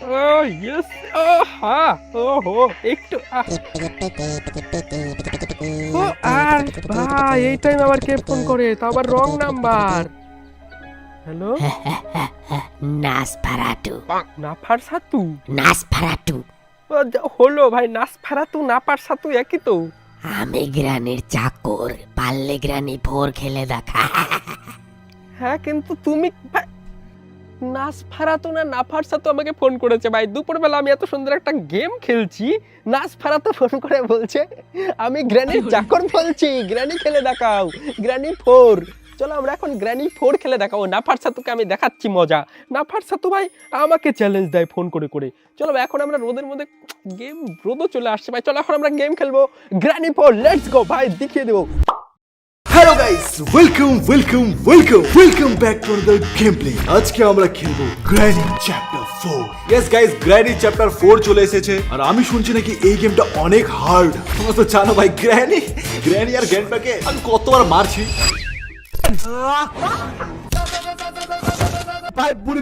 Yes, হ্যাঁ, ওহো একটু ও আর ভাই এই টাইম আবার কে ফোন করে, তা আবার রং নাম্বার। হ্যালো, নাসপারাটু নাফার সাতু? নাসপারাটু হলো ভাই, নাসফারাতু নাপার সাতু একই তো। আমি গ্রানির চাকর, পারলে গ্রানি ফোর খেলে দেখা। হ্যাঁ কিন্তু তুমি নাসফারাতু না নাফার সাতু আমাকে ফোন করেছে ভাই দুপুরবেলা। আমি এত সুন্দর একটা গেম খেলছি, নাসফারাতু ফোন করে বলছে আমি গ্র্যানির চাকর বলছি, গ্র্যানি খেলে দেখাও, গ্র্যানি ফোর। চলো আমরা এখন গ্র্যানি ফোর খেলে দেখাবো। নাফার সাতুকে আমি দেখাচ্ছি মজা। নাফার সাতু ভাই আমাকে চ্যালেঞ্জ দেয় ফোন করে করে। চলো ভাই এখন আমরা রোদের মধ্যে গেম, রোদও চলে আসছে ভাই, চলো এখন আমরা গেম খেলবো গ্র্যানি ফোর। লেটস গো ভাই, দেখিয়ে দেবো। Hello guys, welcome back to another game play. আজকে আমরা খেলবো granny chapter 4। Yes guys, granny chapter 4 চলে এসেছে। আর আমি শুনছি নাকি এই গেমটা অনেক হার্ড। তোমরা তো জানো ভাই, গ্র্যানি আর গ্র্যান্ডপাকে আমি কতবার মারছি ভাই। পুরি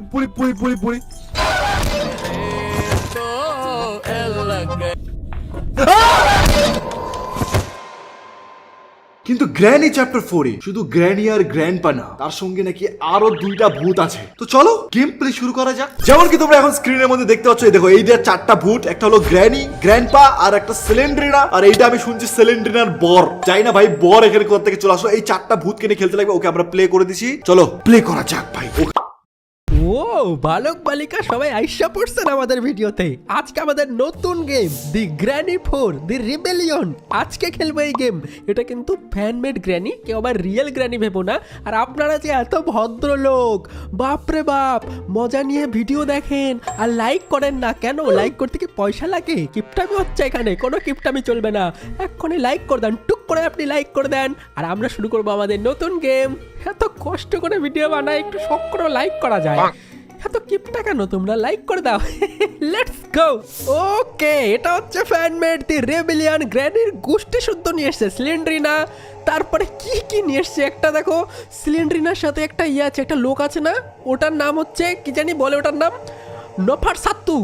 কিন্তু গ্র্যানি চ্যাপ্টার 4 এ শুধু গ্র্যানি আর গ্র্যান্ডপা না, তার সঙ্গে নাকি আরো দুইটা ভূত আছে। তো চলো গেম প্লে শুরু করা যাক। যেমন কি তোমরা এখন স্ক্রিনের মধ্যে দেখতে পাচ্ছ, এই দেখো এই যে চারটা ভূত, একটা হলো গ্র্যানি, গ্র্যান্ডপা আর একটা সিলিন্ড্রিনা। আর এইটা আমি শুনছি সিলিন্ড্রিনার বর। যাই না ভাই, বর এখানে কোথা থেকে চলে আসলো। এই চারটা ভূতকে নিয়ে খেলতে লাগবে। ওকে আমরা প্লে করে দিছি, চলো প্লে করা যাক ভাই। ও বালক বালিকা সবাই আইসা পড়ছেন আমাদের ভিডিওতে। আজকে আমাদের নতুন game the granny four the rebellion. আজকে খেলবো এই গেম। এটা কিন্তু ফ্যানমেড গ্র্যানি, কেউ আবার রিয়েল গ্র্যানি ভেবো না। আর আপনারা যে এত ভদ্রলোক, বাপরে বাপ, মজা নিয়ে ভিডিও দেখেন আর লাইক করেন না কেন? লাইক করতে কি পয়সা লাগে? কিপটামি হচ্ছে এখানে, কোনো কিপটামি চলবে না। এক্ষুনি লাইক করে দেন, টুক করে আপনি লাইক করে দেন। আর আমরা শুরু করবো আমাদের নতুন গেম। এত কষ্ট করে ভিডিও বানাই, একটু শখ করে লাইক করা যায়। এত কিপটা কেন তোমরা? লাইক করে দাও। Let's go. ওকে, এটা হচ্ছে ফ্যানমেড দি রেবেলিয়ন। গ্র্যানির গোষ্ঠী শুদ্ধ নিয়ে এসছে সিলিন্ড্রিনা। তারপরে কি কি নিয়ে এসছে একটা দেখো, সিলিন্ড্রিনার সাথে একটা আছে, একটা লোক আছে না, ওটার নাম হচ্ছে কি জানি বলে, ওটার নাম নফার সাত্তু।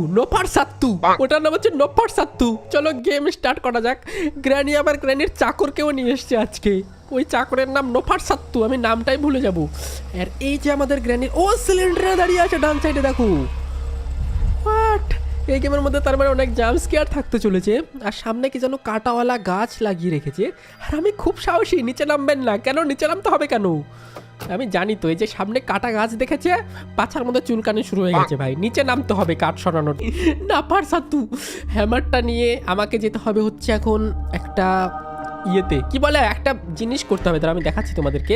ওটার নাম হচ্ছে নফার সাত্তু। চলো গেম স্টার্ট করা যাক। গ্র্যানি আবার গ্র্যানির চাকরকেও নিয়ে এসছে আজকে। ওই চাকরের নাম নফার সাত্তু, আমি নামটাই ভুলে যাব। আর এই যে আমাদের গ্র্যানির ও সিলিন্ডারে দাঁড়িয়ে আছে ডান সাইডে, দেখো। হোয়াট, এই গেমের মধ্যে তার মানে অনেক জাম্প স্কেয়ার থাকতে চলেছে। আর সামনে কি যেন কাঁটাওয়ালা গাছ লাগিয়ে রেখেছে। আর আমি খুব সাহসী, নিচে নামবেন না। কেন নিচে নামতে হবে কেন? আমি জানি তো, এই যে সামনে কাটা গাছ দেখেছে, পাছার মধ্যে চুলকানি শুরু হয়ে গেছে ভাই, নিচে নামতে হবে কাঠ সরানোর। নাফার সাতু হ্যামারটা নিয়ে আমাকে যেতে হবে হচ্ছে এখন একটা ইয়েতে, কি বলে, একটা জিনিস করতে হবে, তার আমি দেখাচ্ছি তোমাদেরকে।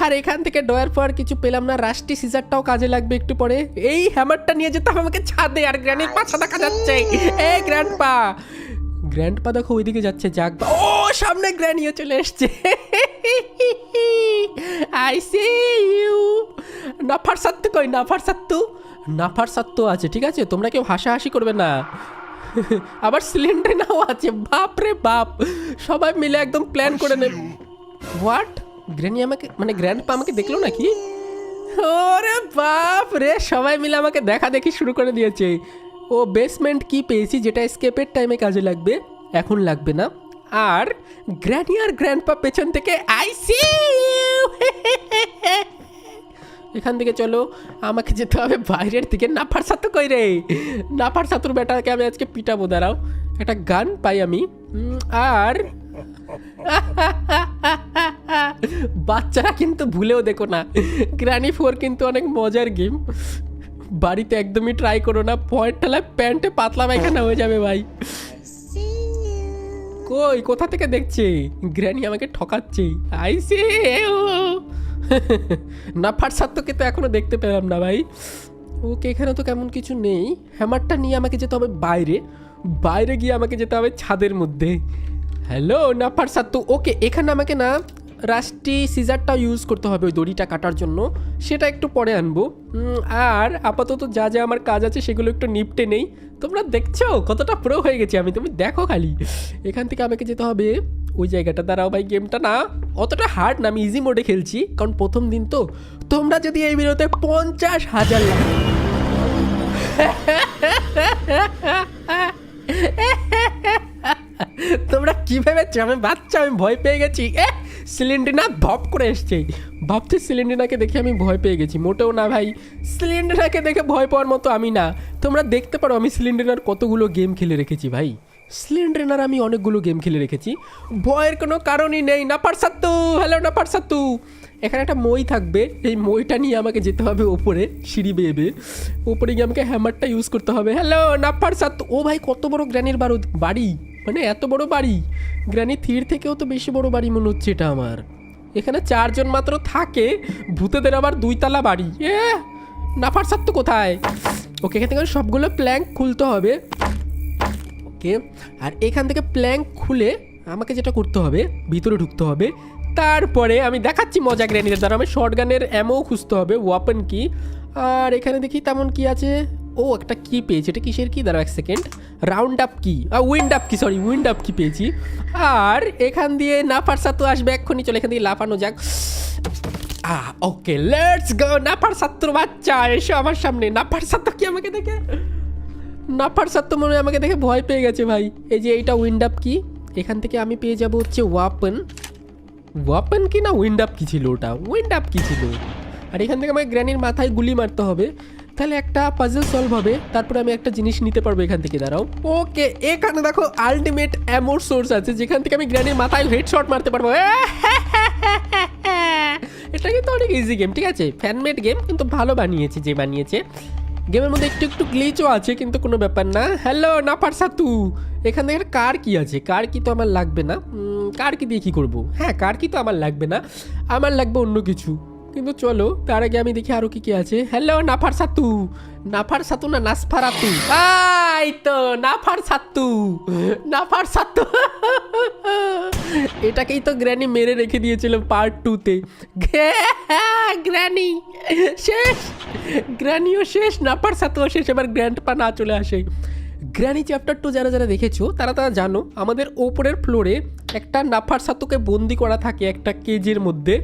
আর এখান থেকে ডয়ার পর কিছু পেলাম না, রাস্টি সিজারটাও কাজে লাগবে একটু পরে। এই হ্যামারটা নিয়ে যেতে হবে আমাকে ছাদে। আর গ্র্যান্ডের পাছা দেখা যাচ্ছে, এই গ্র্যান্ডপা দেখো ওইদিকে যাচ্ছে। যাক, ও সামনে গ্র্যানিও চলে এসছে। I see you. নাফার সাত্তু কই? নাফার সাত্তু আছে, ঠিক আছে, তোমরা কেউ হাসাহাসি করবে না। আবার সিলিন্ডারও আছে, বাপ রে বাপ, সবাই মিলে একদম প্ল্যান করে নেব। হোয়াট, গ্র্যানি আমাকে, মানে গ্র্যান্ডপা আমাকে দেখলো নাকি? ওরে বাপ রে, সবাই মিলে আমাকে দেখা দেখি শুরু করে দিয়েছে। ও বেসমেন্ট কি পেয়েছি, যেটা স্কেপের টাইমে কাজে লাগবে, এখন লাগবে না। আর গ্র্যানি আর গ্র্যান্ডপা পেছন থেকে আইসি। এখান থেকে চলো, আমাকে যেতে হবে বাইরের দিকে। নাফার সাতু কই রে? নাফার সাতুর বেটাকে আমি আজকে পিটাবো, দাঁড়াও। একটা গান পাই আমি। আর বাচ্চারা কিন্তু ভুলেও দেখো না, গ্র্যানি ফোর কিন্তু অনেক মজার গেম। বাড়িতে একদমই ট্রাই করো না, পয়েন্ট ঠেলায় প্যান্টে পাতলা পায়খানা হয়ে যাবে ভাই। কই, কোথা থেকে দেখছে? গ্র্যানি আমাকে ঠকাচ্ছে। আইসি নাফার সাত্তুকে তো এখনো দেখতে পেলাম না ভাই। ওকে, এখানে তো কেমন কিছু নেই। হ্যামারটা নিয়ে আমাকে যেতে হবে বাইরে গিয়ে আমাকে যেতে হবে ছাদের মধ্যে। হ্যালো নাফার সাত্তু। ওকে, এখানে আমাকে না রাস্টি সিজারটাও ইউজ করতে হবে ওই দড়িটা কাটার জন্য, সেটা একটু পরে আনবো। আর আপাতত যা যা আমার কাজ আছে সেগুলো একটু নিপটে নেই। তোমরা দেখছো কতটা প্রো হয়ে গেছি আমি, তুমি দেখো খালি। এখান থেকে আমাকে যেতে হবে ওই জায়গাটা। দাঁড়াও ভাই, গেমটা না অতটা হার্ড না, আমি ইজি মোডে খেলছি কারণ প্রথম দিন তো। তোমরা যদি এই ভিডিওতে 50,000 লাইক, তোমরা কি ভেবেছো আমি বাচ্চা, আমি ভয় পেয়ে গেছি? সিলিন্ডার ধপ করে এসছে, ভাবছি সিলিন্ডারকে দেখে আমি ভয় পেয়ে গেছি। মোটেও না ভাই, সিলিন্ডারকে দেখে ভয় পাওয়ার মতো আমি না। তোমরা দেখতে পারো আমি সিলিন্ডার কতগুলো গেম খেলে রেখেছি ভাই। সিলিন্ডার আমি অনেকগুলো গেম খেলে রেখেছি, ভয়ের কোনো কারণই নেই। নাপার সাত্তু, হ্যালো নাপার সাত্তু। এখানে একটা মই থাকবে, এই মইটা নিয়ে আমাকে যেতে হবে ওপরে, সিঁড়ি বেয়ে বেয়ে ওপরে গিয়ে আমাকে হ্যামারটা ইউজ করতে হবে। হ্যালো নাপার সাত্তু। ও ভাই কত বড় গ্র্যানির বাড়ি, মানে এত বড় বাড়ি। গ্র্যানি থির থেকেও তো বেশি বড় বাড়ি মনে হচ্ছে এটা আমার। এখানে 4 জন মাত্র থাকে, ভূতেদের আবার 2 তলা বাড়ি। নাপার সাত্তু কোথায়? ওকে, এখান থেকে সবগুলো প্ল্যাঙ্ক খুলতে হবে। ওকে, আর এখান থেকে প্ল্যাঙ্ক খুলে আমাকে যেটা করতে হবে, ভিতরে ঢুকতে হবে। তারপরে আমি দেখাচ্ছি মজা গ্র্যানিদের দ্বারা। আমি শর্ট গানের অ্যামও খুঁজতে হবে, ওয়াপেন কি। আর এখানে দেখি তেমন কি আছে। ও একটা কি পেয়েছি, এটা কিসের কি? দাঁড়াও 1 সেকেন্ড। রাউন্ড আপ কি, উইন্ড আপ কি, সরি উইন্ড আপ কি পেয়েছি। আর এখান দিয়ে নাপার সাত্তু আসবে এক্ষুনি, চলে এখান দিয়ে লাফানো যাক। Okay let's go. নাপার সাত্তুর বাচ্চা এসো আমার সামনে। নাপার সাত্তু কি আমাকে দেখে, নাপার সাত্তু মনে হয় আমাকে দেখে ভয় পেয়ে গেছে ভাই। এই যে এইটা উইন্ড আপ কি, এখান থেকে আমি পেয়ে যাব হচ্ছে ওয়াপেন। ওয়াপেন কি না উইন্ড আপ কি ছিল? ওটা উইন্ড আপ কি ছিল? আর এখান থেকে আমাকে গ্র্যানির মাথায় গুলি মারতে হবে, তাহলে একটা পাজল সলভ হবে। তারপরে আমি একটা জিনিস নিতে পারবো এখান থেকে। দাঁড়াও, ওকে এখানে দেখো আলটিমেট অ্যামোর সোর্স আছে, যেখান থেকে আমি গ্র্যানির মাথায় হেডশট মারতে পারবো। এটা কিন্তু অনেক ইজি গেম, ঠিক আছে? ফ্যানমেড গেম, কিন্তু ভালো বানিয়েছে যে বানিয়েছে। গেমের মধ্যে একটু একটু গ্লিচও আছে, কিন্তু কোনো ব্যাপার না। হ্যালো নাপার সাত্তু, এখান থেকে কার কি আছে? কার কি তো আমার লাগবে না। কার কি দিয়ে কী করবো? হ্যাঁ, কার কি তো আমার লাগবে না, আমার লাগবে অন্য কিছু। কিন্তু চলো তার আগে আমি দেখি আরও কি কি আছে। হ্যালো নাফার সাত্তু, নাফার সাত্তু না নাসফারাতু? এই তো নাফার সাত্তু, নাফার সাত্তু। এটাকেই তো গ্র্যানি মেরে রেখে দিয়েছিল পার্ট 2-তে। গ্র্যানি শেষ, গ্র্যানিও শেষ, নাফার সাত্তুও শেষ। এবার গ্র্যান্ডপা না চলে আসে। গ্র্যানি চ্যাপ্টার 2 যারা যারা দেখেছো তারা জানো আমাদের ওপরের ফ্লোরে একটা নাফার সাত্তুকে বন্দি করা থাকে একটা কেজের মধ্যে।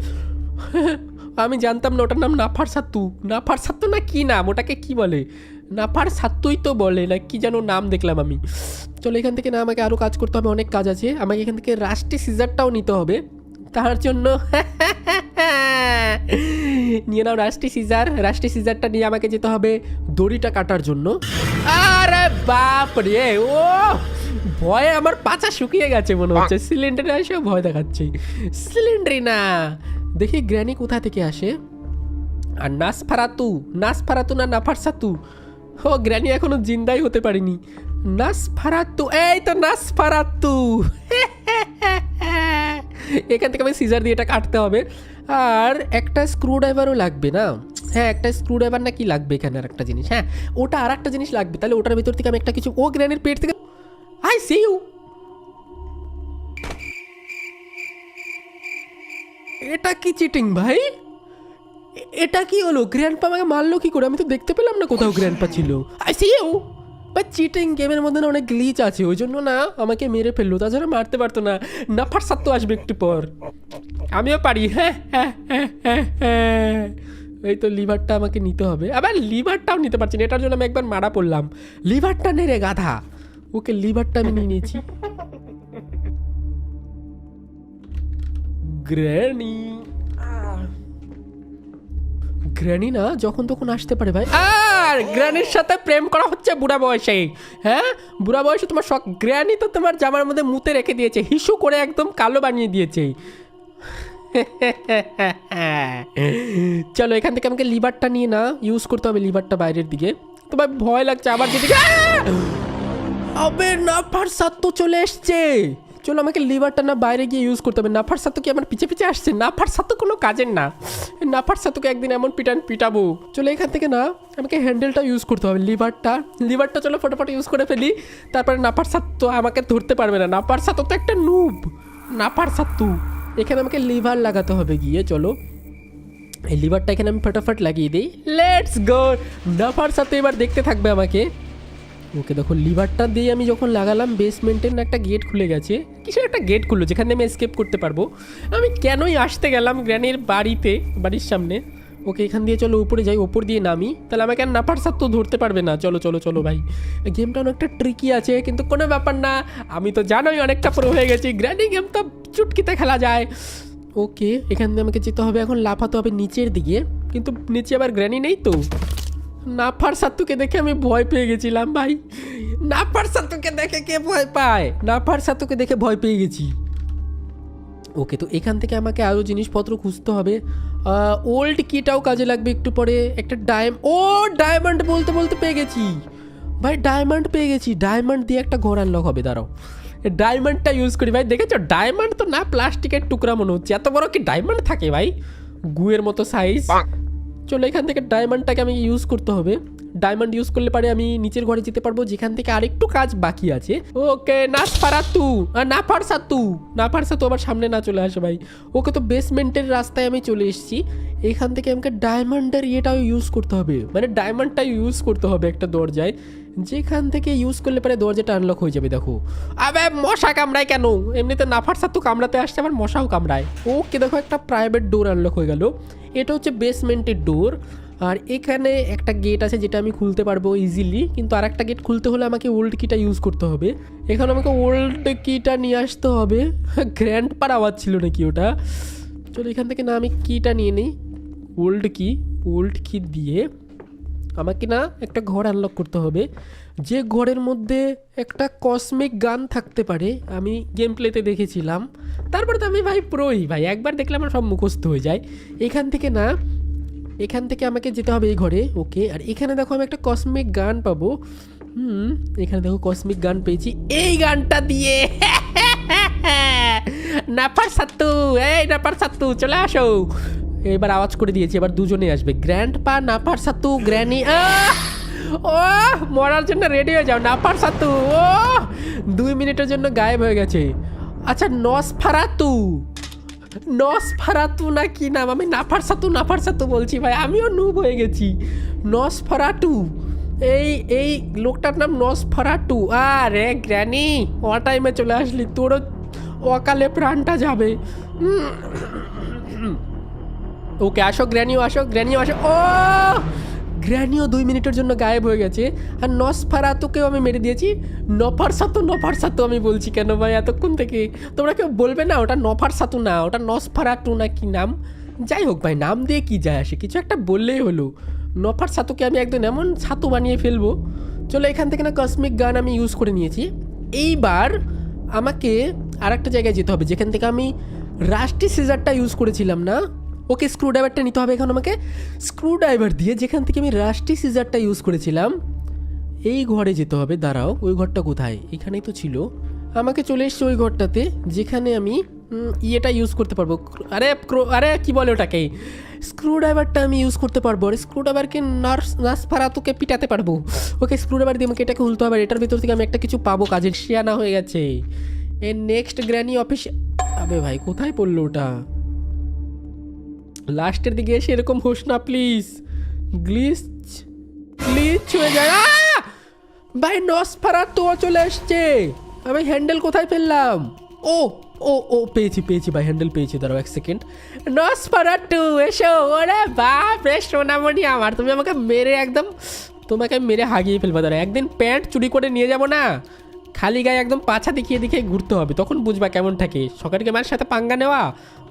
আমি জানতাম না ওটার নাম নাফার সাত্তু। নাফার সাত্তু না কি নাম, ওটাকে কি বলে? নাফার সাত্তুই তো বলে না কি যেন নাম দেখলাম আমি। চলো এখান থেকে না, আমাকে আরও কাজ করতে হবে, অনেক কাজ আছে। আমাকে এখান থেকে রাস্টি সিজারটাও নিতে হবে, তার জন্য নিয়ে নাও রাস্টি সিজার। রাস্টি সিজারটা নিয়ে আমাকে যেতে হবে দড়িটা কাটার জন্য। আরে বাপ রে, ও ভয়ে আমার পাছা শুকিয়ে গেছে মনে হচ্ছে। সিলিন্ডারে এসেও ভয় দেখাচ্ছে। সিলিন্ডারে না, দেখি গ্র্যানি কোথা থেকে আসে। আর নাসফারাতু, নাসফারাতু না নাফার সাত্তু? ও গ্র্যানি এখনো জিন্দাই হতে পারিনি। নাসফারাতু, এই তো নাসফারাতু। এখান থেকে আমি সিজার দিয়ে এটা কাটতে হবে। আর একটা স্ক্রু ড্রাইভারও লাগবে না? হ্যাঁ, একটা স্ক্রু ড্রাইভার না কি লাগবে এখানে, আর একটা জিনিস। হ্যাঁ, ওটা আর একটা জিনিস লাগবে। তাহলে ওটার ভিতর থেকে আমি একটা কিছু, ও গ্র্যানির পেট থেকে, আই সি ইউ। এটা কি চিটিং ভাই? এটা কি হলো? গ্র্যান্ডপা আমাকে মারলো কি করে? আমি তো দেখতে পেলাম না কোথাও গ্র্যান্ডপা ছিল। I see you. বা চিটিং, গেমের মধ্যে না অনেক গ্লিচ আছে, ওই জন্য না আমাকে মেরে ফেললো, তাছাড়া মারতে পারতো না। নাফার সাত্তু আসবে একটু পর, আমিও পারি। হ্যাঁ হ্যাঁ হ্যাঁ হ্যাঁ হ্যাঁ, এই তো লিভারটা আমাকে নিতে হবে। আবার লিভারটাও নিতে পারছি না, এটার জন্য আমি একবার মারা পড়লাম। লিভারটা নে রে গাধা। ওকে লিভারটা আমি নিয়ে নিয়েছি। গ্র্যানি, গ্র্যানি না যখন তখন আসতে পারে ভাই। আর গ্র্যানির সাথে প্রেম করা হচ্ছে বুড়া বয়সে? হ্যাঁ, বুড়া বয়সে তোমার শখ? গ্র্যানি তো তোমার জামার মধ্যে মুতে রেখে দিয়েছে, হিসু করে একদম কালো বানিয়ে দিয়েছে। চলো এখান থেকে আমাকে লিভারটা নিয়ে না ইউজ করতে হবে, লিভারটা বাইরের দিকে। তোমার ভয় লাগছে আবার যেদিকে। আবে নাফার সাত্তু চলে এসছে। চলো আমাকে লিভারটা না বাইরে গিয়ে ইউজ করতে হবে। নাফার সাত্তু কি আমার পিছে পিছে আসছে? নাফার সাত্তু কোনো কাজের না। নাফার সাত্তুকে একদিন এমন পিটাবো। চলো এখান থেকে না আমাকে হ্যান্ডেলটা ইউজ করতে হবে, লিভারটা চলো ফটোফট ইউজ করে ফেলি। তারপরে নাফার সাত্তু আমাকে ধরতে পারবে না। নাফার সাত্তু তো একটা নুব। নাফার সাত্তু, এখানে আমাকে লিভার লাগাতে হবে গিয়ে। চলো এই লিভারটা এখানে আমি ফটাফট লাগিয়ে দিই। Let's go. নাফার সাত্তু এবার দেখতে থাকবে আমাকে। ওকে দেখো, লিভারটা দিয়ে আমি যখন লাগালাম, বেসমেন্টের না একটা গেট খুলে গেছে। কিসের একটা গেট খুললো যেখানে আমি এসকেপ করতে পারবো। আমি কেনই আসতে গেলাম গ্র্যানির বাড়ির সামনে। ওকে এখান দিয়ে চলো উপরে যাই, উপর দিয়ে নামি, তাহলে আমাকে আর নাফার সাথে তো ধরতে পারবে না। চলো চলো চলো ভাই, গেমটা অনেকটা ট্রিকি আছে কিন্তু কোনো ব্যাপার না, আমি তো জানোই অনেকটা প্রো হয়ে গেছি, গ্র্যানি গেম তো চুটকিতে খেলা যায়। ওকে এখান দিয়ে আমাকে যেতে হবে, এখন লাফাতে হবে নিচের দিকে, কিন্তু নিচে আবার গ্র্যানি নেই তো। নাফার সাত্তুকে দেখে আমি ভয় পেয়ে গেছিলাম ভাই, নাফার সাত্তুকে দেখে কে ভয় পায়, নাফার সাত্তুকে দেখে ভয় পেয়ে গেছি। ওকে তো এখান থেকে আমাকে আরও জিনিসপত্র খুঁজতে হবে, ওল্ড কিটাও কাজে লাগবে একটু পরে, একটা ডায়মন্ড বলতে বলতে পেয়ে গেছি ভাই, ডায়মন্ড পেয়ে গেছি, ডায়মন্ড দিয়ে একটা ঘর আনলক হবে, দাঁড়াও ডায়মন্ডটা ইউজ করি ভাই। দেখেছো ডায়মন্ড তো না প্লাস্টিকের টুকরা মনে হচ্ছে, এত বড় কি ডায়মন্ড থাকে ভাই, গুয়ের মতো সাইজ। চলো এখান থেকে ডায়মন্ডটাকে আমি ইউজ করতে হবে, ডায়মন্ড ইউজ করলে পারে আমি নিচের ঘরে যেতে পারবো যেখান থেকে আরেকটু কাজ বাকি আছে। ওকে নাফার সাতু আবার সামনে না চলে আসে ভাই। ওকে তো বেসমেন্টের রাস্তায় আমি চলে এসেছি, এখান থেকে আমাকে ডায়মন্ডের ইয়েটাও ইউজ করতে হবে, মানে ডায়মন্ডটা ইউজ করতে হবে একটা দরজায়, যেখান থেকে ইউজ করলে পারে দরজাটা আনলক হয়ে যাবে। দেখো আবে মশা কামড়ায় কেন, এমনিতে নাফার সাতু কামড়াতে আসছে, আবার মশাও কামড়ায়। ওকে দেখো একটা প্রাইভেট ডোর আনলক হয়ে গেল, এটা হচ্ছে বেসমেন্টের ডোর, আর এখানে একটা গেট আছে যেটা আমি খুলতে পারবো ইজিলি, কিন্তু আর একটা গেট খুলতে হলে আমাকে ওল্ড কিটা ইউজ করতে হবে, এখানে আমাকে ওল্ড কিটা নিয়ে আসতে হবে। গ্র্যান্ড পার আওয়াজ ছিল নাকি ওটা, চলো এখান থেকে না আমি কিটা নিয়ে নিই, ওল্ড কি দিয়ে আমাকে না একটা ঘর আনলক করতে হবে, যে ঘরের মধ্যে একটা কসমিক গান থাকতে পারে, আমি গেম প্লেতে দেখেছিলাম, তারপরে তো আমি ভাই প্রোই ভাই, একবার দেখলে আমার সব মুখস্থ হয়ে যায়। এখান থেকে আমাকে যেতে হবে এই ঘরে। ওকে আর এখানে দেখো আমি একটা কসমিক গান পাবো, এখানে দেখো কসমিক গান পেয়েছি, এই গানটা দিয়ে নাফার সাত্তু চলে আসো। এবার আওয়াজ করে দিয়েছি, এবার দুজনে আসবে, গ্র্যান্ড পা, নাফার সাত্তু, গ্র্যানি। ও মরার জন্য রেডি হয়ে যাও নাফার সাত্তু। ও 2 মিনিটের জন্য গায়েব হয়ে গেছে। আচ্ছা নসফারাতু না কি নাম, আমি নাফার সাত্তু বলছি ভাই, আমিও নুব হয়ে গেছি। নসফারাতু, এই লোকটার নাম নসফারাতু। আরে গ্র্যানি ও টাইমে চলে আসলি, তোরও অকালে প্রাণটা যাবে। ওকে আসো গ্র্যানিও আসো। ও গ্র্যানিও 2 মিনিটের জন্য গায়েব হয়ে গেছে, আর নসফারাতুকেও আমি মেরে দিয়েছি। নফার সাতু আমি বলছি কেন ভাই এতক্ষণ থেকে, তোমরা কেউ বলবে না ওটা নফার সাতু না, ওটা নসফারাতু না কি নাম, যাই হোক ভাই নাম দিয়ে কি যায় আসে, কিছু একটা বললেই হলো। নফার সাতুকে আমি একদম এমন ছাতু বানিয়ে ফেলবো। চলো এখান থেকে না কসমিক গান আমি ইউজ করে নিয়েছি, এইবার আমাকে আর একটা জায়গায় যেতে হবে যেখান থেকে আমি রাস্টি সিজারটা ইউজ করেছিলাম না। ওকে স্ক্রুড্রাইভারটা নিতে হবে এখন আমাকে, স্ক্রুড্রাইভার দিয়ে যেখান থেকে আমি রাস্টি সিজারটা ইউজ করেছিলাম এই ঘরে যেতে হবে। দাঁড়াও ওই ঘরটা কোথায়, এখানেই তো ছিল, আমাকে চলে এসছে ওই ঘরটাতে যেখানে আমি ইয়েটা ইউজ করতে পারবো। আরে কি বলে ওটাকে, স্ক্রুড্রাইভারটা আমি ইউজ করতে পারবো, আর স্ক্রুড্রাইভারকে নাসফারাতুকে পিটাতে পারবো। ওকে স্ক্রুড্রাইভার দিয়ে আমাকে এটাকে খুলতে হবে, এটার ভিতর থেকে আমি একটা কিছু পাবো, কাজের শিয়ানা হয়ে গেছে। নেক্সট গ্র্যানি অফিস, আবে ভাই কোথায় পড়লো ওটা, লাস্টের দিকে এসে এরকম হোস না প্লিজ, গ্লিচ হয়ে যায়। ভাই নসফারাতু চলে আসছে, আমি হ্যান্ডেল কোথায় ফেললাম, ও পেয়েছি ভাই, হ্যান্ডেল পেয়েছি, দাঁড়াও 1 সেকেন্ড। নসফারাতু এসো, ওরে বাপ রে সোনামণি আমার, তুমি আমাকে মেরে একদম, তোমাকে মেরে হাগিয়ে ফেলবো। দাঁড়া একদিন প্যান্ট চুরি করে নিয়ে যাবো না, খালি গায়ে একদম পাছা দেখিয়ে ঘুরতে হবে, তখন বুঝবা কেমন থাকে, সকার গেমার সাথে পাঙ্গা নেওয়া,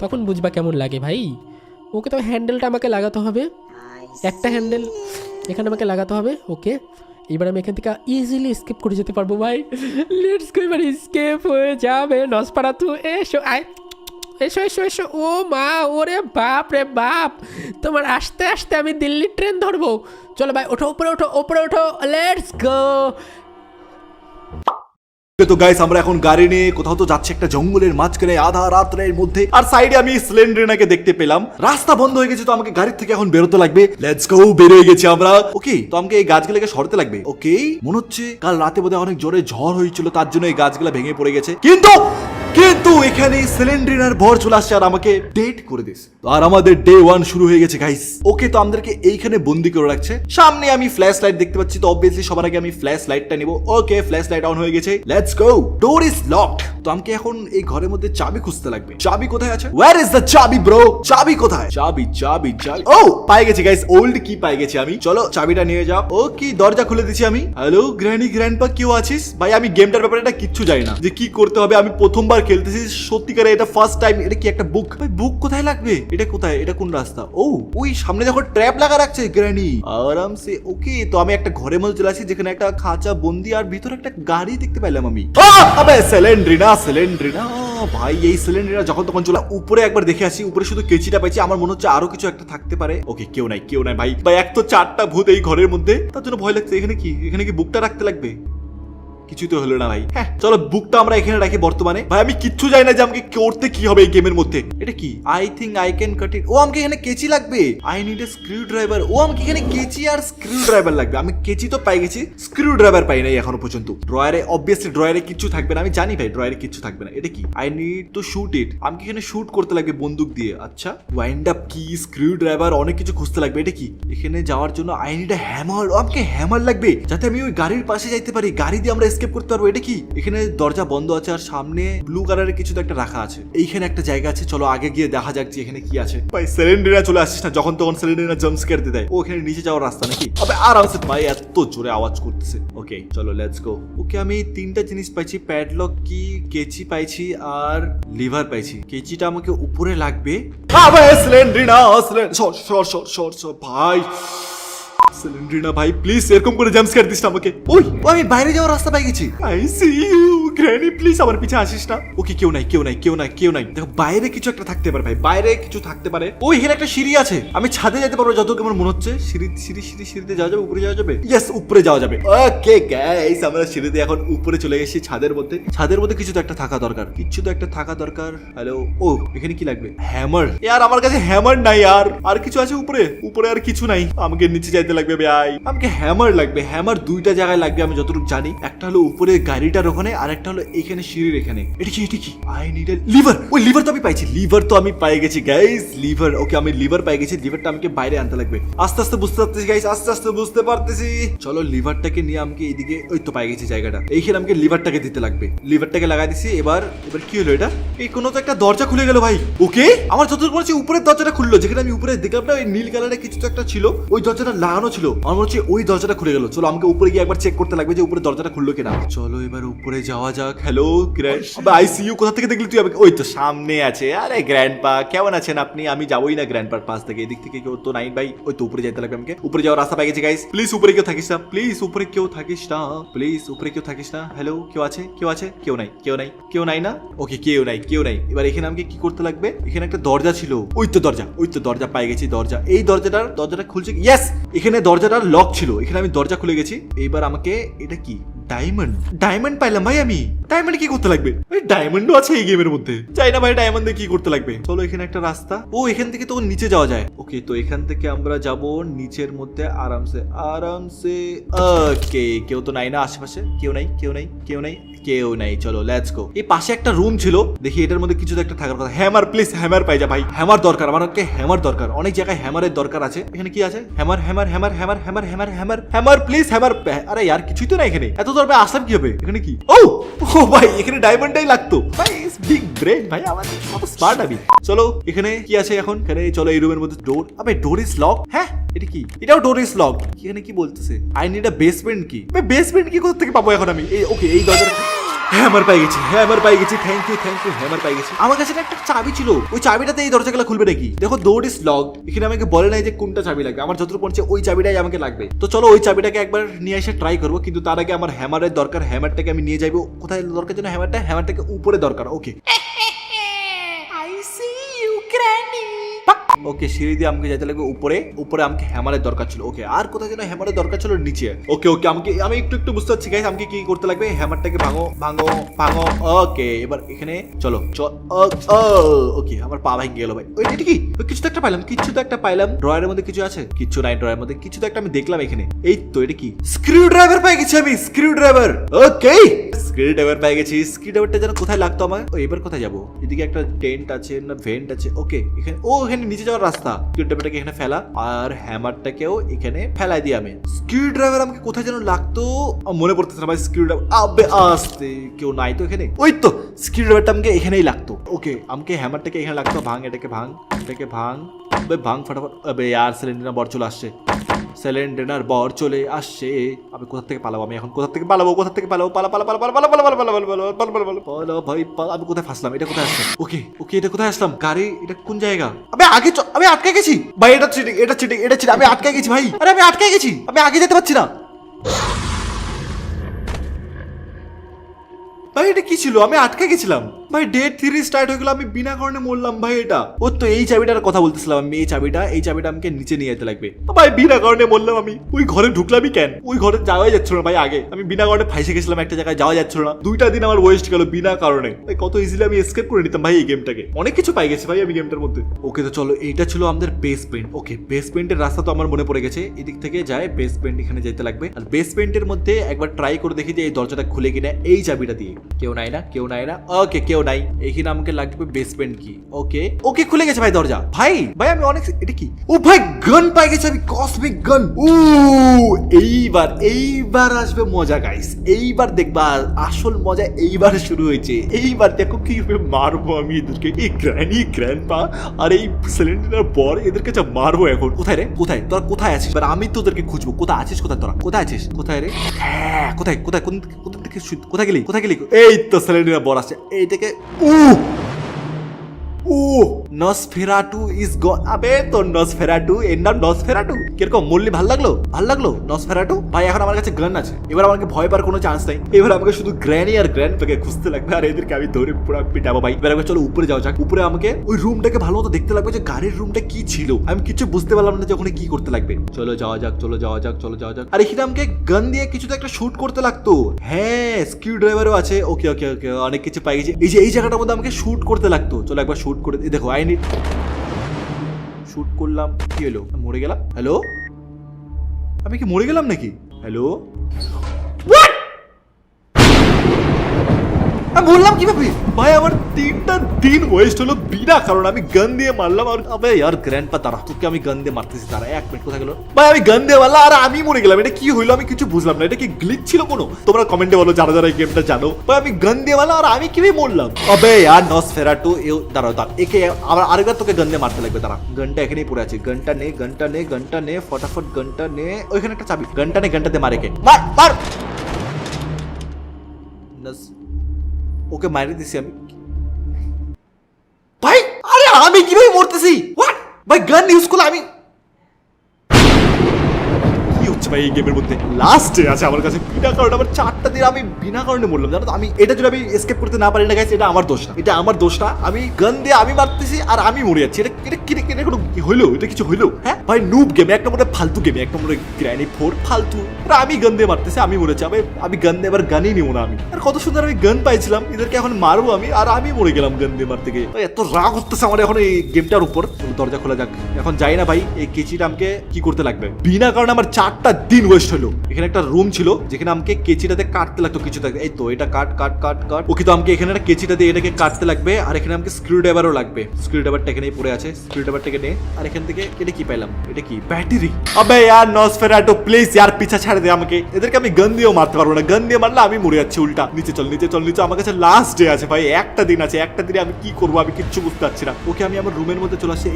তখন বুঝবা কেমন লাগে ভাই। ওকে তো হ্যান্ডেলটা আমাকে লাগাতে হবে, একটা হ্যান্ডেল এখানে আমাকে লাগাতে হবে। ওকে এবার আমি এখান থেকে ইজিলি স্কেপ করে যেতে পারবো ভাই, লেটস গো, এবার স্কেপ হয়ে যাবে। নসফারাতু এসো। ও মা, ওরে বাপ রে বাপ, তোমার আস্তে আস্তে আমি দিল্লি ট্রেন ধরবো। চলো ভাই ওঠো, উপরে ওঠো, লেটস গো। তো গাইস আমরা এখন গাড়ি নিয়ে কোথাও তো যাচ্ছে একটা জঙ্গলের মাঝখানে আধা রাত্রের মধ্যে, আর সাইডে আমি স্লেন্ড্রেনাকে দেখতে পেলাম, রাস্তা বন্ধ হয়ে গেছে, তো আমাকে গাড়ির থেকে এখন বেরোতে লাগবে। লেটস গো, বের হয়ে গেছি আমরা। ওকে তো আমাকে এই গাছগুলোকে সরাতে লাগবে। ওকে মনে হচ্ছে কাল রাতে বোধহয় অনেক জোরে ঝড় হয়েছিল, তার জন্য এই গাছগুলো ভেঙে পড়ে গেছে, কিন্তু এখানে সিলিন্ড্রিনার ভর চলে আসছে আর আমাকে ডেট করে দিস। তো আর আমাদের ডে 1 শুরু হয়ে গেছে গাইস। ওকে, তো আমাদেরকে এইখানে বন্দি করে রাখছে। সামনে আমি ফ্ল্যাশ লাইট দেখতে পাচ্ছি, তো অবভিয়াসলি সবার আগে আমি ফ্ল্যাশ লাইটটা নিব। ওকে, ফ্ল্যাশ লাইট অন হয়ে গেছে, let's go. Door is locked. তো আমাকে এখন এই ঘরের মধ্যে চাবি খুঁজতে লাগবে। চাবি কোথায় আছে? ওয়্যার ইজ দ্য চাবি ব্রো? চাবি কোথায়? চাবি চাবি চাবি, ও পাই গেছি গাইস, ওল্ড কি পাই গেছি আমি। চলো চাবিটা নিয়ে যাও। ও কি, দরজা খুলে দিছি আমি। হ্যালো গ্র্যানি গ্র্যান্ডপা, কেউ আছিস? ভাই আমি গেমটার ব্যাপারে এটা কিচ্ছু জানি না, যে কি করতে হবে। আমি প্রথমবার খেলতেছি সত্যিকারে, এটা ফার্স্ট টাইম। এটা কি একটা বুক? ভাই বুক কোথায় লাগবে? এটা কোথায়? এটা কোন রাস্তা? ও ওই সামনে দেখো ট্র্যাপ লাগা রাখছে গ্র্যানি আরামসে। ওকে, তো আমি একটা ঘরের মধ্যে চলে আসি, যেখানে একটা খাঁচা বন্দি, আর ভিতরে একটা গাড়ি দেখতে পাইলাম আমি। আবে সিলিন্ড্রিনা, সিলিন্ড্রিনা ভাই, এই সিলিন্ড্রিনা যখন তখন চলে। উপরে একবার দেখে আসি, উপরে শুধু কেচিটা পাইছি। আমার মনে হচ্ছে আরো কিছু একটা থাকতে পারে। ওকে, কেউ নাই, কেউ নাই ভাই। ভাই এক তো 4টা ভূত এই ঘরের মধ্যে, তার জন্য ভয় লাগছে। এখানে কি, এখানে কি বুকটা রাখতে লাগবে? কিছুই তো হলো না ভাই। হ্যাঁ চলো, বুকটা আমরা এখানে রাখি বর্তমানে। ভাই আমি কিচ্ছু জানি না যে আমাকে করতে কি হবে এই গেমের মধ্যে। এটা কি? I think I can cut it. ও আমাকে এখানে কেচি লাগবে। I need a screwdriver. ও আমাকে এখানে কেচি আর স্ক্রু ড্রাইভার লাগবে। আমি কেচি তো পাই গেছি, স্ক্রু ড্রাইভার পাই নাই এখনো পর্যন্ত। ড্রয়ারে অবভিয়াসলি ড্রয়ারে কিছু থাকবে না, আমি জানি ভাই ড্রয়ারে কিছু থাকবে না। এটা কি? আই নিড টু শুট ইট। আমাকে এখানে শুট করতে লাগবে বন্দুক দিয়ে। আচ্ছা, ওয়াইন্ড আপ কি, স্ক্রু ড্রাইভার, অনেক কিছু খুঁজতে লাগবে। এটা কি? এখানে যাওয়ার জন্য আই নিড এ হ্যামার। আমাকে হ্যামার লাগবে যাতে আমি ওই গাড়ির পাশে যাইতে পারি, গাড়ি দিয়ে আমরা এসকেপ করতে পারবো। এটা কি? এখানে দরজা বন্ধ আছে, আর সামনে ব্লু কালারের কিছু তো একটা রাখা আছে। এইখানে একটা জায়গা আছে, চলো আগে গিয়ে দেখা যাক যে এখানে কি আছে। ভাই সিলিন্ডার চলে আসিস না, যখন তখন সিলিন্ডার জাম্প স্কেয়ার দিয়ে দেয়। ও এখানে নিচে যাওয়ার রাস্তা নাকি? আবে আরামসে ভাই, এত জোরে আওয়াজ করতেছে। ওকে চলো লেটস গো। ওকে, আমি 3টা জিনিস পাইছি, প্যাডলক কি, কেচি পাইছি, আর লিভার পাইছি। কেচিটা আমাকে উপরে লাগবে। আবে সিলিন্ডার, ভাই সিলিন্ড্রিনা ভাই প্লিজ এরকম করে জাম্প স্কেয়ার দিস না আমাকে। ওই আমি বাইরে যাওয়ার রাস্তা পাই গেছি। I see you granny, please আমার পিছে আসিস না। ওকে, কেউ নাই, কেউ নাই, কেউ নাই, কেউ নাই। দেখো বাইরে কিছু একটা থাকতে পারে ভাই, বাইরে কিছু থাকতে পারে। ওই এখানে একটা সিঁড়ি আছে, আমি ছাদে যেতে পারবো যতটুকু আমার মনে হচ্ছে। সিঁড়িতে যাওয়া যাবে, উপরে যাওয়া যাবে। ইয়েস, উপরে যাওয়া যাবে। ওকে গাইস, আমরা সিঁড়িতে এখন উপরে চলে গেছি ছাদের মধ্যে। ছাদের মধ্যে কিছু তো একটা থাকা দরকার, কিছু তো একটা থাকা দরকার। হ্যালো, ও এখানে কি লাগবে? হ্যামার। ইয়ার আমার কাছে হ্যামার নাই। আর কিছু আছে উপরে? উপরে আর কিছু নাই, আমাকে নিচে যাইতে লাগবে ভাই। আমাকে হ্যামার লাগবে। হ্যামার 2টা জায়গায় লাগবে আমি যতটুকু জানি। একটা হলো উপরে গাড়িটার ওখানে, আর একটা হলো এখানে সিঁড়ির এখানে। এটা কি? এটা কি? I need A liver. ওই লিভার তো আমি পাইছি, লিভার তো আমি পাই গেছি গাইস, লিভার। ওকে, আমি লিভার পাই গেছি। লিভারটা আমাকে বাইরে আনতে লাগবে। আস্তে আস্তে বুঝতে পারতেছি গাইস, আস্তে আস্তে বুঝতে পারতেছি। চলো লিভারটাকে নিয়ে আমাকে এইদিকে, ওই তো পাই গেছি জায়গাটা। এইখানে আমাকে লিভারটাকে দিতে লাগবে। লিভারটাকে লাগাই দিছি। এবার কি হলো এটা? এই কোনো তো একটা দরজা খুলে গেল ভাই। ওকে, আমার যতটুকু মনে হচ্ছে উপরের দরজাটা খুললো, যেখানে আমি উপরে দেখলাম না ওই নীল কালারের কিছু তো একটা ছিল, ওই দরজাটা লাগানো ছিল। আমার মনে হচ্ছে ওই দরজাটা খুলে গেল। চলো আমাকে উপরে গিয়ে একবার চেক করতে লাগবে যে উপরে দরজাটা খুললো কিনা। চলো এবার উপরে যাওয়া যাক। Hello grand, I see you. কোথা থেকে দেখলি তুই আমাকে? ওই তো সামনে আছে। আরে গ্র্যান্ডপা কেমন আছেন আপনি? আমি যাবোই না গ্র্যান্ডপার পাশ থেকে, এদিক থেকে কেউ তো নাই ভাই। ওই তো উপরে যাইতে লাগবে আমাকে। উপরে যাওয়ার রাস্তা পাই গেছি গাইস। প্লিজ উপরে কেউ থাকিস না, প্লিজ উপরে কেউ থাকিস না, প্লিজ উপরে কেউ থাকিস না। হ্যালো, কেউ আছে? কেউ আছে? কেউ নাই, কেউ নাই, কেউ নাই না। ওকে, কেউ নাই, কেউ নাই। এবার এখানে আমাকে কি করতে লাগবে? এখানে একটা দরজা ছিল। ওই তো দরজা, ওই তো দরজা পাই গেছি। দরজা, এই দরজাটা খুলছে। ইয়েস, এখানে দরজাটার লক ছিল, এখানে আমি দরজা খুলে গেছি। এইবার আমাকে, এটা কি? ডায়মন্ড পাইলাম ভাই আমি। ডায়মন্ড কি করতে লাগবে? ডায়মন্ডও আছে এই গেমের মধ্যে। চাই না ভাই, ডায়মন্ড কি করতে লাগবে? চলো এখানে একটা রাস্তা। ও এখান থেকে তো নিচে যাওয়া যায়। ওকে, তো এখান থেকে আমরা যাব নিচের মধ্যে আরামসে। ওকে, কেউ তো নাই না আশেপাশে? কেউ নাই, কেউ নাই, কেউ নাই, কেউ নাই। চলো লেটস গো। এই পাশে একটা রুম ছিল, দেখি এটার মধ্যে কিছু তো একটা থাকার কথা। হ্যামার, প্লিজ হ্যামার পাই যা ভাই। হ্যামার দরকার আমাকে, হ্যামার দরকার। অনেক জায়গায় হ্যামারের দরকার আছে। এখানে কি আছে? Hammer, hammer, hammer, hammer, hammer, hammer, hammer, hammer, please hammer. আরে यार কিছুই তো না এখানে। এত দরবে আসলাম কি হবে? এখানে কি? ও ভাই, এখানে ডায়মন্ডটাই লাগতো ভাই। বিগ ব্রেন ভাই, আমার কত স্মার্ট আমি। চলো এখানে কি আছে এখন? এখানে চলো এই রুমের মধ্যে ডোর। আবে ডোর ইজ লক। হ্যাঁ, এটা কি? এটাও ডোর ইজ লক। এখানে কি বলতেছে? আই নিড আ বেসমেন্ট কি? ভাই বেসমেন্ট কি কোথা থেকে পাবো এখন আমি? ওকে, এই দরজা। হ্যামার পাই গেছি, হ্যামার পাই গেছি। থ্যাংক ইউ, হ্যামার পাই গেছি। আমার কাছে একটা চাবি ছিল, ওই চাবিটাতে এই দরজাগুলো খুলবে নাকি? দেখো ডোর ইজ লক। এখানে আমাকে বলে নাই যে কোনটা চাবি লাগবে। আমার যতটুকু পড়ছে ওই চাবিটাই আমাকে লাগবে। তো চলো ওই চাবিটাকে একবার নিয়ে এসে ট্রাই করবো, কিন্তু তার আগে আমার হ্যামারের দরকার। হ্যামারটাকে আমি নিয়ে যাবো। কোথায় দরকার জন্য হ্যামারটাকে উপরে দরকার। ওকে, ওকে সিঁড়ি দিয়ে আমাকে যেতে লাগবে উপরে। উপরে আমাকে হ্যামারের দরকার ছিল। ওকে আর কোথায় যেন হ্যামারের দরকার ছিল? নিচে। ওকে ওকে আমি একটু বুঝতে পারছি গাইস আমাকে কি করতে লাগবে। হ্যামারটাকে ভাঙো ভাঙো ভাঙো। ওকে এবার এখানে চলো ওকে আমার পা ভেঙে গেল ভাই। ওই এটা কি? কিছু তো একটা পাইলাম, কিছু তো একটা পাইলাম। ড্রয়ারের মধ্যে কিছু আছে? কিছু নাই ড্রয়ারের মধ্যে, কিছু তো একটা আমি দেখলাম এখানে। এই তো এটা কি? স্ক্রু ড্রাইভার পেয়ে গেছি আমি, স্ক্রু ড্রাইভার। ওকে স্ক্রু ড্রাইভার পেয়ে গেছি। স্ক্রু ড্রাইভারটা যেন কোথায় লাগতো আমার? ও এবার কোথায় যাবো? এদিকে একটা টেন্ট আছে না ভেন্ট আছে। ওকে এখানে এখানে নিচে যাওয়ার রাস্তা। স্ক্রু ড্রাইভারটাকে এখানে ফেলা আর হ্যামারটাকেও এখানে ফেলাই দিই আমি। স্ক্রু ড্রাইভার আমাকে কোথায় যেন লাগতো, মনে পড়তেছে না ভাই। স্ক্রু ড্রাইভার আবে আসতে কেউ নাই তো এখানে। ওই তো স্ক্রু ড্রাইভারটা আমাকে এখানেই লাগতো। ওকে আমাকে হ্যামারটাকে এখানে লাগতো। ভাঙ এটাকে ভাঙ, এটাকে ভাঙ ভাঙ ফটাফট। আবে ইয়ার সিলিন্ডার বর চলে আসছে, সিলিন্ডার বর চলে আসছে। আমি কোথা থেকে পালাবো? আমি এখন কোথা থেকে পালাবো? কোথা থেকে পালাবো? পালা পালা পালা পালা পালা পালা পালা পালা পালা পালা পালা পালা পালা ভাই পালা। আমি কোথায় ফাসলাম? এটা কোথায় আসলাম? ওকে ওকে এটা কোথায় আসলাম? গাড়ি এটা কোন জায়গা? আমি আগে আমি আটকে গেছি ভাই। এটা চিটিং, এটা চিটিং, এটা চিটিং। আমি আটকে গেছি ভাই। আরে আমি আটকে গেছি, আমি আগে যেতে পারছি না ভাই। এটা কি ছিল? আমি আটকে গেছিলাম ভাই। ডে 3 স্টার্ট হয়ে গেল, আমি বিনা কারণে মরলাম ভাই। এটা ও তো এই চাবিটার কথা বলতেছিলাম আমি। এই চাবিটা আমাকে নিচে নিয়ে যেতে লাগবে ভাই। বিনা কারণে মরলাম আমি। ওই ঘরে ঢুকলামই কেন? ওই ঘরে যাওয়াই যাচ্ছিল না ভাই। আগে আমি বিনা কারণে ফাইসে গেছিলাম একটা জায়গায়, যাওয়া যাচ্ছিল না। 2টা দিন আমার ওয়েস্ট গেল বিনা কারণে ভাই। কত ইজিলি আমি এসকেপ করে নিতাম ভাই এই গেমটাকে। অনেক কিছু পাই গেছি ভাই আমি গেমটার মধ্যে। ওকে তো চলো এইটা ছিল আমাদের বেসমেন্ট। ওকে বেসমেন্টের রাস্তা তো আমার মনে পড়ে গেছে। এদিক থেকে যায় বেসমেন্ট, এখানে যেতে লাগবে। আর বেসমেন্টের মধ্যে একবার ট্রাই করে দেখি যে এই দরজাটা খুলে কিনা এই চাবিটা দিয়ে। কেউ নাই না, কেউ নাই না। ওকে কেউ নাই। এখানে আমাকে লাগবে বেসমেন্ট কি। ওকে ওকে খুলে গেছে ভাই দরজা। ভাই আমি অনেক এটা কি? ও ভাই গান পাই গেছে আমি, কসমিক গান। ও এইবার আসবে মজা গাইস। এইবার দেখবা আসল মজা এইবার শুরু হয়েছে। এইবার দেখো কিভাবে মারবো আমি এদেরকে। এই গ্র্যান্ডপা আর এই সিলিন্ডার বর, এদেরকে যা মারবো এখন। কোথায় রে? কোথায় তোরা? কোথায় আছিস? এবার আমি তোদেরকে খুঁজবো। কোথায় আছিস? কোথায় তোরা? কোথায় আছিস? কোথায় রে? হ্যাঁ কোথায় কোথায় কোন দিকে? কোথায় গেলি? কোথায় গেলি? এই তো সিলিন্ডার বর আসছে। এইটাকে নসফেরাটু ইজ গন। আবে তো নসফেরাটু, এর নাম নসফেরাটু। কিরকম মল্লি? ভাল লাগলো নসফেরাটু ভাই। এখন আমার কাছে গান আছে, এবার আমাকে ভয় পাওয়ার কোনো চান্স নাই। এবার আমাকে শুধু গ্র্যানি আর গ্র্যান্ডপাকে খুঁজতে লাগবে আর এদেরকে আমি ধরে পুরো পিটাবো ভাই। এবার চলো উপরে যাওয়া যাক। উপরে আমাকে ওই রুমটাকে ভালো মতো দেখতে লাগবে যে গাড়ির রুমটা কি ছিল। আমি কিছু বুঝতে পারলাম না যে ওখানে কি করতে লাগবে। চলো যাওয়া যাক, চলো যাওয়া যাক, চলো যাওয়া যাক। আর এখানে আমাকে গান দিয়ে কিছু তো একটা শুট করতে লাগতো। হ্যাঁ স্ক্রু ড্রাইভারও আছে। ওকে ওকে ওকে অনেক কিছু পাই গেছি। এই জায়গাটার মধ্যে আমাকে শুট করতে লাগতো। চলো একবার শুট করে দেখো। শুট করলাম, কি হলো? মরে গেলাম। হ্যালো আমি কি মরে গেলাম নাকি? হ্যালো আমি বললাম কিভাবে ভাই? আমার 3টা দিন ওয়েস্ট হলো বিনা কারণ। আমি গান দিয়ে মারলাম আর আবে यार গ্র্যান্ডপা তারা তোকে আমি গান দিয়ে মারতেছি। তারা 1 মিনিট কোথায় গেল ভাই? আমি গান দিয়ে মারলাম আর আমি মরে গেলাম। এটা কি হইলো? আমি কিছু বুঝলাম না। এটা কি গ্লিচ ছিল কোনো? তোমরা কমেন্টে বলো যারা যারা এই গেমটা জানো। ভাই আমি গান দিয়ে মারলাম আর আমি কিভাবে মরলাম? আবে यार নসফেরাটু দাঁড়াও একে আবার আরেকবার তোকে গান দিয়ে মারতে লাগবে। তারা গানটা এখানেই পড়ে আছে। গানটা নে ফটাফট গানটা নে। ওইখানে একটা চাবি। গানটা দিয়ে মারে কে? মার ওকে মারি দিছি আমি ভাই। আরে আমি কিভাবে মরতেছি? হোয়াট ভাই? গান ইউজ করলে আমি কি হচ্ছে ভাই এই গেমের মধ্যে? লাস্টে আছে আমার কাছে বিনা কারণে আমার 4টা দিন আমি বিনা কারণে মরলাম জানো তো। আমি এটা যদি আমি এসকেপ করতে না পারি না গাইস, এটা আমার দোষ না। এটা আমার দোষ না। আমি গান দিয়ে আমি মারতেছি আর আমি মরে যাচ্ছি। এটা কোনো কি হইলো? এটা কিছু হইলো? হ্যাঁ ভাই নুব গেম, এক নম্বরে ফালতু গেমে, এক নম্বরে গ্র্যানি 4 ফালতু। আমি গান দিয়ে মারতেছি, আমি মরেছি। আমি গান দিয়ে এবার গানই নিব না আমি। আর কত সুন্দর আমি গান পাইছিলাম। এদেরকে এখন মারবো আমি আর আমি মরে গেলাম গান দিয়ে মারতে গিয়ে। এত রাগ হতেছে আমার এখন এই গেমটার উপর। দরজা খোলা যাক। এখন যাই না ভাই, এই কেচিটা আমাকে কি করতে লাগবে? বিনা কারণে আমার 4টা দিন ওয়েস্ট হলো। এখানে একটা রুম ছিল যেখানে আমাকে কেচিটাতে কাটতে লাগতো কিছু। এই তো এটা কাট। ওকে তো আমাকে এখানে একটা কেচিটা দিয়ে এটাকে কাটতে লাগবে। আর এখানে আমাকে স্ক্রু ড্রাইভারও লাগবে। স্ক্রু ড্রাইভারটা এখানেই পড়ে আছে। স্ক্রু ড্রাইভারটাকে নে। আর এখান থেকে এটা কি পাইলাম? এটা কি? ব্যাটারি। আবে यार নসফেরাটু প্লিজ यार পিছা ছাড় দে আমাকে। এদেরকে আমি গান দিয়েও মারতে পারবো না। গান দিয়ে মারলে আমি মরে যাচ্ছি উল্টা। নিচে চল। আমার কাছে লাস্ট ডে আছে ভাই। একটা দিন আছে। একটা দিনে আমি কি করবো আমি কিচ্ছু বুঝতে পারছি না। ওকে আমি আমার রুমের মধ্যে চলে আসছি।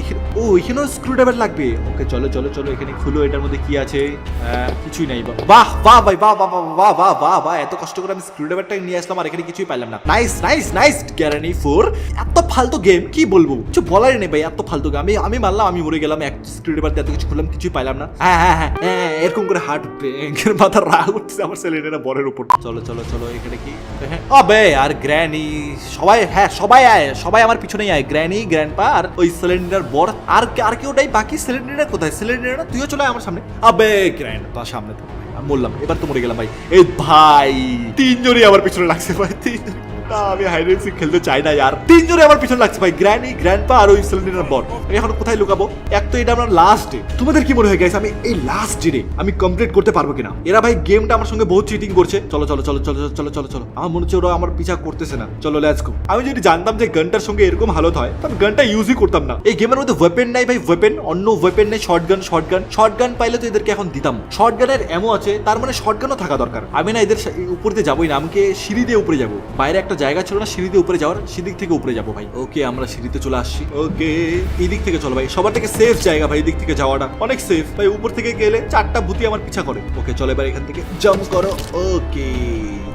এখানেও স্ক্রু ড্রাইভার লাগবে। ওকে চলো। এখানে খুলো। এটার মধ্যে কি আছে? কিছুই নাই বাহ বাহ ভাই বাহ বাহ বাহ বাহ বাহ বাহ বাহ এত কষ্ট করে আমি স্ক্রুড্রাইভারটা নিয়ে আসলাম আর এখানে কিছুই পাইলাম না নাইস নাইস নাইস গ্যারানি 4 এত ফালতু গেম কি বলবো কিছু বলারই নেই ভাই এত ফালতু গেম আমি মানলাম আমি মরে গেলাম এক স্ক্রুড্রাইভার দিয়ে এত কিছু করলাম কিছুই পাইলাম না হ্যাঁ এরকম করে হার্ট ব্রেকের মাথা রাগ উঠছে আমার সিলিন্ডারের বরের উপর চলো চলো চলো এখানে কি আবে আর গ্র্যানি সবাই আমার পিছনেই আয় গ্র্যানি গ্র্যান্ডপা আর ওই সিলিন্ডার বর আর কেউটাই বাকি সিলিন্ডার কোথায় সিলিন্ডার তুইও চলে আয় আমার সামনে আবে গ্র্যান্ডপা সামনে তো আমি বললাম এবার তো মরে গেলাম ভাই এই ভাই তিনজনই আমার পিছনে লাগছে ভাই তিনজন আমি হাইড এন্ড সিক খেলতে চাই না यार তিনজনে আমার পিছনে লাগছে ভাই গ্র্যানি গ্র্যান্ডপা আর ওই সিলিন্ডার বর আমি এখন কোথায় লুকাবো এক তো এটা আমার লাস্ট ডে তোমাদের কি মনে হয় গাইস আমি এই লাস্ট ডে আমি কমপ্লিট করতে পারবো কিনা এরা ভাই গেমটা আমার সঙ্গে বহুত চিটিং করছে চলো চলো চলো চলো চলো চলো চলো আমার মনে হচ্ছে ওরা আমার পিছা করতেছে না চলো লেটস গো আমি যদি জানতাম যে গানটার সঙ্গে এরকম হালত হয় তবে গানটা ইউজই করতাম না এই গেমের মধ্যে ওয়েপেন নাই ভাই ওয়েপেন অন্য ওয়েপেন নেই শর্টগান পাইলে তো এদেরকে এখন দিতাম শর্টগানের এমও আছে তার মানে শর্টগানও থাকা দরকার আমি না এদের উপর দিয়ে যাবোই না আমাকে সিঁড়ি দিয়ে উপরে যাবো বাইরে একটা জায়গা ছিল না সিঁড়ি দিয়ে উপরে যাওয়ার সেদিক থেকে উপরে যাবো ভাই ওকে আমরা সিঁড়িতে চলে আসছি ওকে এই দিক থেকে চলো ভাই সবার থেকে সেফ জায়গা ভাই এই দিক থেকে যাওয়াটা অনেক সেফ ভাই উপর থেকে গেলে চারটা ভূতি আমার পিছা করে ওকে চলো এবার এখান থেকে জাম্প করো ওকে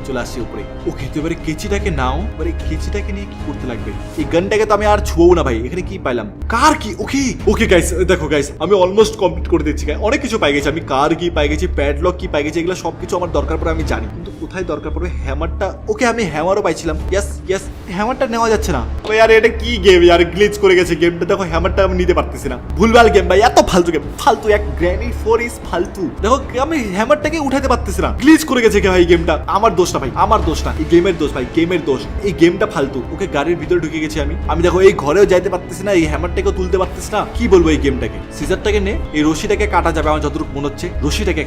চলে আসছি উপরে ওকে তো এবারে কেচিটাকে নাও এবারে কেচিটাকে নিয়ে কি করতে লাগবে এই গানটাকে তো আমি আর ছুঁবো না ভাই এখানে কি পাইলাম কার কি ওকে ওকে গাইস দেখো গাইস আমি অলমোস্ট কমপ্লিট করে দিচ্ছি অনেক কিছু পাই গেছি আমি কার কি পাই গেছি প্যাডলক কি পাই গেছি এগুলো সবকিছু আমার দরকার পড়ে আমি জানি কিন্তু কোথায় দরকার পড়বে হ্যামারটা ওকে আমি হ্যামারও পাইছিলাম ইয়েস হ্যামারটা নেওয়া যাচ্ছে না ভাই আরে এটা কি গেম यार গ্লিচ করে গেছে গেমটা দেখো হ্যামারটা আমি নিতে পারতেছি না ভুলভাল গেম ভাই এত ফালতু গেম ফালতু এক গ্র্যানি 4 ইজ ফালতু দেখো আমি হ্যামারটাকে উঠাতে পারতেছি না গ্লিচ করে গেছে ভাই গেমটা আমার দোষ না ভাই আমার দোষ না এই গেমের দোষ ভাই গেমের দোষ এই গেমটা ফালতু ওকে গাড়ির ভিতরে ঢুকে গেছি আমি দেখো এই ঘরেও যাইতে পারতেছি না এই হ্যামারটাকেও তুলতে পারতেছি না কি বলবো এই গেমটাকে সিজারটাকে নে এই রশিটাকে কাটা যাবে আমার যতটুকু মনে হচ্ছে রশিটাকে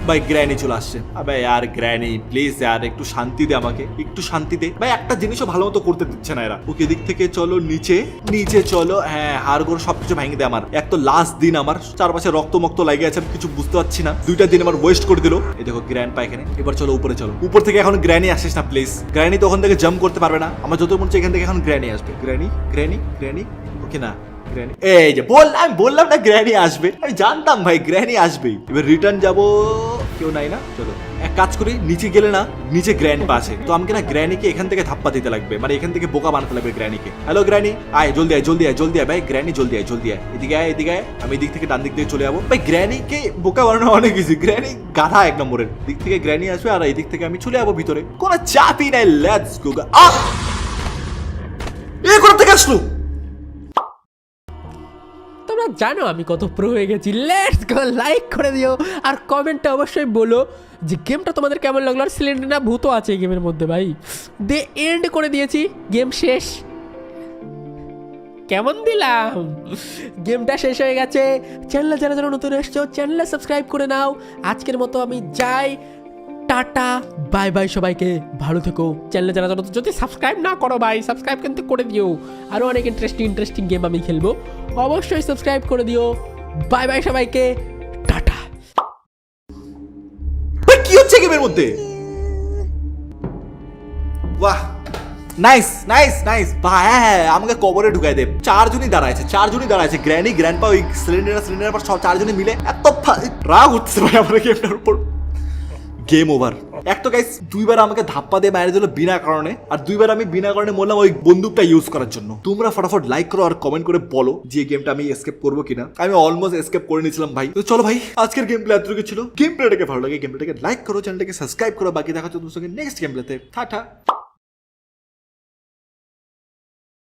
ভাই গ্র্যানি চলে আসছে আবে यार গ্র্যানি প্লিজ यार একটু শান্তি দে আমাকে একটু শান্তি দে ভাই একটা জিনিসও ভালো মতো করতে দিচ্ছে না এরা ওকে দিক থেকে চলো নিচে চলো হ্যাঁ হাড়গোড় সবকিছু ভেঙে দে আমার এক তো লাস্ট দিন আমার চারপাশে রক্ত লাগে আছে আমি কিছু বুঝতে পারছি না 2টা দিন আমার ওয়েস্ট করে দিল এই দেখো গ্র্যান্ডপা এখানে এবার চলো উপরে চলো উপর থেকে এখন গ্র্যানি আসিস না প্লিজ গ্র্যানি তো ওখান থেকে জাম্প করতে পারবে না আমার যত মনে হচ্ছে এখান থেকে এখন গ্র্যানি আসবে গ্র্যানি ওকে না গ্র্যানি এই যে বললাম না গ্র্যানি আসবে আমি জানতাম ভাই গ্র্যানি আসবেই এবার রিটার্ন যাবো কেউ নাই না চলো এক কাজ করি নিচে গেলে না নিচে গ্র্যান্ডপা আছে তো আমাকে না গ্র্যানিকে এখান থেকে ধাপ্পা দিতে লাগবে মানে এখান থেকে বোকা বানাতে লাগবে গ্র্যানিকে হ্যালো গ্র্যানি আয় জলদি আয় ভাই গ্র্যানি জলদি আয় এদিকে আয় আমি এদিক থেকে ডান দিক থেকে চলে যাবো ভাই গ্র্যানিকে বোকা বানানো অনেক কিছু গ্র্যানি গাধা এক নম্বরের দিক থেকে গ্র্যানি আসবে আর এই দিক থেকে আমি চলে যাবো ভিতরে কোনো চাপই নাই লেটস গো এ কোথা থেকে আসলো তোমরা জানো আমি কত প্রো হয়ে গেছি লেটস গো লাইক করে দিও আর কমেন্টে অবশ্যই বলো যে গেমটা তোমাদের কেমন লাগলো আর সিলিন্ডার না ভূতও আছে এই গেমের মধ্যে ভাই দে এন্ড করে দিয়েছি গেম শেষ কেমন দিলাম গেমটা শেষ হয়ে গেছে চ্যানেলে যারা নতুন এসছো চ্যানেলে সাবস্ক্রাইব করে নাও আজকের মতো আমি যাই টাটা বাই বাই সবাইকে ভালো থেকো চ্যানেলে যারা যদি সাবস্ক্রাইব না করো ভাই সাবস্ক্রাইব কিন্তু করে দিও আরও অনেক ইন্টারেস্টিং গেম আমি খেলবো অবশ্যই সাবস্ক্রাইব করে দিও বাই বাই সবাইকে টাটা কি হচ্ছে গেমের মধ্যে বাহ নাইস ভাই আমাকে কবরে ঢুকাই দে চারজনই দাঁড়াইছে গ্র্যানি গ্র্যান্ডপা ওই সিলিন্ডার পর সব চারজনে মিলে এত রাগ উঠছে ভাই আমার গেমটার উপর গেম ওভার এক তো গাইস 2বার আমাকে ধাপ্পা দিয়ে মেরে দিল বিনা কারণে আর 2বার আমি বিনা কারণে বললাম ওই বন্দুকটা ইউজ করার জন্য তোমরা ফটাফট লাইক করো আর কমেন্ট করে বলো যে গেমটা আমি এসকেপ করবো কিনা আমি অলমোস্ট এসকেপ করে নিয়েছিলাম ভাই তো চলো ভাই আজকের গেম প্লে এতটুকু ছিল গেম প্লেটাকে ভালো লাগে গেম প্লেটাকে লাইক করো চ্যানেলটাকে সাবস্ক্রাইব করো বাকি দেখা হচ্ছে তোমার সঙ্গে নেক্সট গেম প্লেতে টাটা